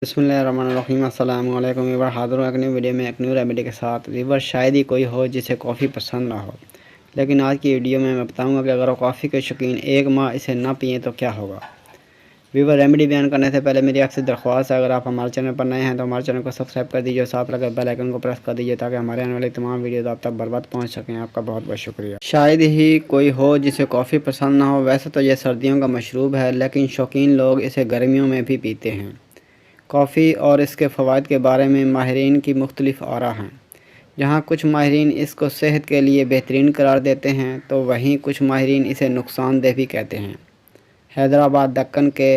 बिस्मिल्लाहिर्रहमानिर्रहीम अस्सलाम वालेकुम वीवर। हाज़िर हूँ एक न्यू वीडियो में एक न्यू रेमेडी के साथ। वीवर, शायद ही कोई हो जिसे कॉफ़ी पसंद ना हो, लेकिन आज की वीडियो में मैं बताऊंगा कि अगर वो कॉफ़ी के शौकीन एक माह इसे ना पिए तो क्या होगा। वीवर, रेमेडी बयान करने से पहले मेरी आपसे दरख्वास्त है, अगर आप हमारे चैनल पर नए हैं तो हमारे चैनल को सब्सक्राइब कर दीजिए और साथ लगे बेल आइकन को प्रेस कर दीजिए ताकि हमारे आने वाली तमाम वीडियोज़ आप तक बर्बाद पहुँच सकें। आपका बहुत बहुत शुक्रिया। शायद ही कोई हो जिसे कॉफ़ी पसंद ना हो। वैसे तो यह सर्दियों का मशरूब है, लेकिन शौकीन लोग इसे गर्मियों में भी पीते हैं। कॉफ़ी और इसके फ़वाइद के बारे में माहिरीन की मुख्तलिफ आरा हैं। जहाँ कुछ माहिरीन इसको सेहत के लिए बेहतरीन करार देते हैं तो वहीं कुछ माहिरीन इसे नुकसानदेह भी कहते हैं। हैदराबाद दक्कन के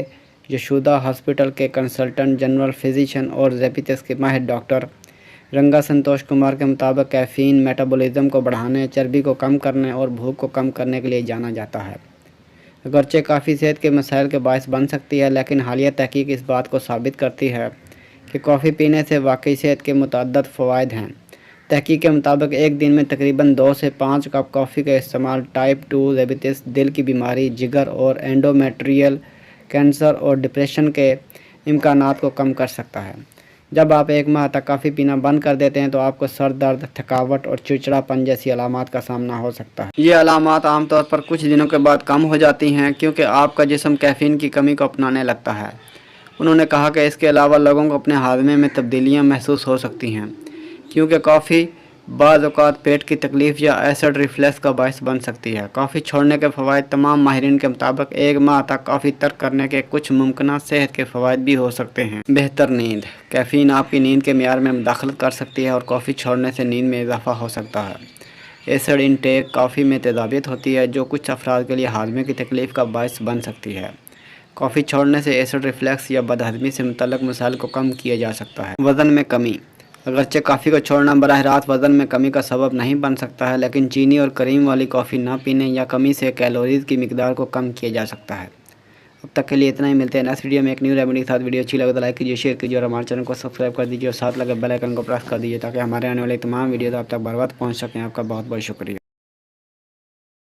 यशोदा हॉस्पिटल के कंसल्टेंट जनरल फिजिशियन और ज़ैबियट्स के माहिर डॉक्टर रंगा संतोष कुमार के मुताबिक कैफ़ीन मेटाबॉलिज्म को बढ़ाने, चर्बी को कम करने और भूख को कम करने के लिए जाना जाता है। अगरचे काफ़ी सेहत के मसाइल के बायस बन सकती है, लेकिन हालिया तहकीक इस बात को साबित करती है कि कॉफ़ी पीने से वाकई सेहत के मुतअद्दिद फ़वाइद हैं। तहकीक के मुताबिक एक दिन में तकरीबन 2 से 5 कप कॉफ़ी का इस्तेमाल टाइप 2 ज़ैबियट्स, दिल की बीमारी, जिगर और एंडोमेट्रियल कैंसर और डिप्रेशन के इम्कानात को कम कर सकता है। जब आप एक माह तक कॉफ़ी पीना बंद कर देते हैं तो आपको सर दर्द, थकावट और चिड़चिड़ापन जैसी अलामात का सामना हो सकता है। ये अलामात आमतौर पर कुछ दिनों के बाद कम हो जाती हैं क्योंकि आपका जिस्म कैफ़ीन की कमी को अपनाने लगता है। उन्होंने कहा कि इसके अलावा लोगों को अपने हाज़मे में तब्दीलियाँ महसूस हो सकती हैं क्योंकि कॉफ़ी बाज़ औक़ात पेट की तकलीफ़ या एसिड रिफ्लक्स का बायस बन सकती है। कॉफ़ी छोड़ने के फ़वाइद। तमाम माहिरीन के मुताबिक एक माह तक कॉफ़ी तर्क करने के कुछ मुमकिन सेहत के फ़वाइद भी हो सकते हैं। बेहतर नींद। कैफ़ीन आपकी नींद के मियार में मुदाखलत कर सकती है और कॉफ़ी छोड़ने से नींद में इजाफ़ा हो सकता है। Acid intake. कॉफ़ी में तेज़ाबियत होती है जो कुछ अफराद के लिए हाज़मे की तकलीफ़ का बायस बन सकती है। कॉफ़ी छोड़ने से एसिड रिफ्लक्स या बदहज़मी से मुतल्लिक़ मसाइल को कम किया जा सकता है। वज़न में कमी। अगरचे कॉफ़ी को छोड़ना बराह रास्त वज़न में कमी का सबब नहीं बन सकता है, लेकिन चीनी और क्रीम वाली कॉफ़ी ना पीने या कमी से कैलोरीज़ की मिकदार को कम किया जा सकता है। अब तक के लिए इतना ही। मिलते हैं नेक्स्ट वीडियो में एक न्यू रेमेडी के साथ। वीडियो अच्छी लगे तो लाइक कीजिए, शेयर कीजिए और हमारे चैनल को सब्सक्राइब कर दीजिए और साथ लगे बेल आइकन को प्रेस कर दीजिए ताकि हमारे आने वाली तमाम वीडियोज़ आप तक बर्बाद पहुँच सकें। आपका बहुत बहुत शुक्रिया।